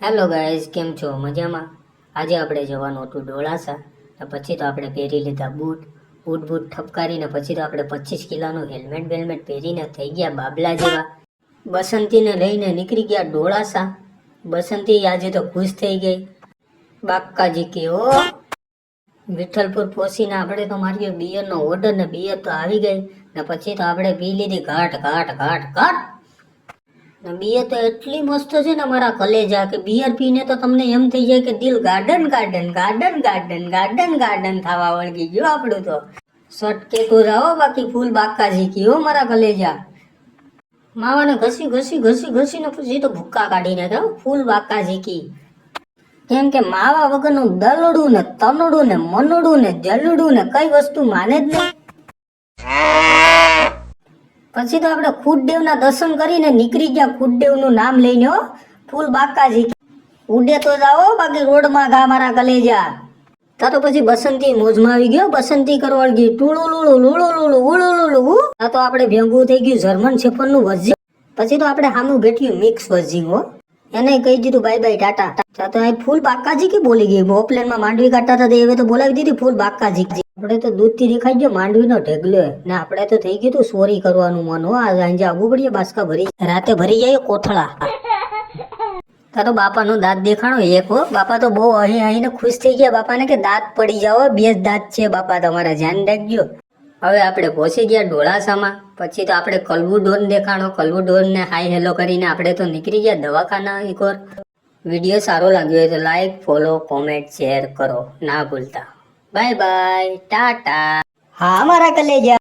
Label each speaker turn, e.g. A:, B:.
A: Hello guys, કેમ છો? મજામાં? આજે આપણે જવાનું હતું ડોળાસા ને પછી તો આપણે પહેરી લીધા બૂટ બૂટ ઠપકારીને પછી તો આપણે 25 કિલોનું હેલ્મેટ પહેરીને થઈ ગયા બાબલા જેવા. બસંતીને લઈને નીકળી ગયા ડોળાસા. બસંતી આજે તો ખુશ થઈ ગઈ. બાકાજી કે ઓ વિઠ્ઠલપુર પહોંચીને આપણે તો મારીએ બિયરનો ઓર્ડર ને બિયર તો આવી ગઈ ને પછી તો આપણે પી લીધી ઘાટ ઘાટ ઘાટ ઘાટ. બિયર તો એટલી મસ્ત છે ને મારા કલેજા કે બિયર પીને તો તમને એમ થઈ જાય કે દિલ garden garden garden garden garden garden થવા વળગી ગયો આપણું તો. સટકે તો જાઓ બાકી ફૂલ બાકાજી કયો મારા કલેજા. માવાને ઘસી ઘસી ઘસી ઘસીને પછી તો ભૂક્કા કાઢી નાખ્યા ફૂલ બાકાજી કી. કેમ કે માવા વગરનું દલડું ને તનડું ને મનડું ને જલડું ને કઈ વસ્તુ માને જ નહીં. પછી તો આપણે ખુદદેવના દર્શન કરીને નીકળી ગયા ખુદદેવનું નામ લઈને ફૂલ બાકાજી. ઉડે તો જાઓ બાકી રોડમાં ગા મારા કલેજા. તા તો પછી બસંતી મોજમાં આવી ગયો બસંતી કરવા ગઈ ટુળુલુળુ લુળુલુળુ ઉળુલુળુ. તા તો આપણે ભેગું થઈ ગયું જર્મન શેફરનું વર્જિંગ. પછી તો આપણે સામું બેઠ્યું મિક્સ વર્જિંગ એને કહી દીધું બાય બાય ટાટા. તા તો ફૂલ બાકાજી કે બોલી ગઈ ઓપલેનમાં માંડવી કાઢતા હતા હવે તો બોલાવી દીધી ફૂલ બાકાજી. આપણે તો દૂધથી દેખાઈ ગયો માંડવીનો ઢગલો ને આપણે તો થઈ ગયું સોરી કરવાનું મન હો. આજે આવવું પડે બાસકા ભરી રાતે ભરી જાય કોથળા. તારો બાપાનો દાંત દેખાણો એક હો. બાપા તો બહુ અહીં ખુશ થઈ ગયા. બાપાને કે દાંત પડી જાઓ 2 જ દાંત છે બાપા તમારા ધ્યાન રાખજો. હવે આપણે પહોંચી ગયા ડોળાસામાં. પછી તો આપણે કલવું ડોન દેખાણો. કલવું ડોનને હાય હેલો કરીને આપણે તો નીકળી ગયા દવાખાના એક વાર. વિડીયો સારો લાગ્યો હોય તો લાઈક ફોલો કોમેન્ટ શેર કરો ના ભૂલતા. Bye bye Tata. હા મારા કલેજા.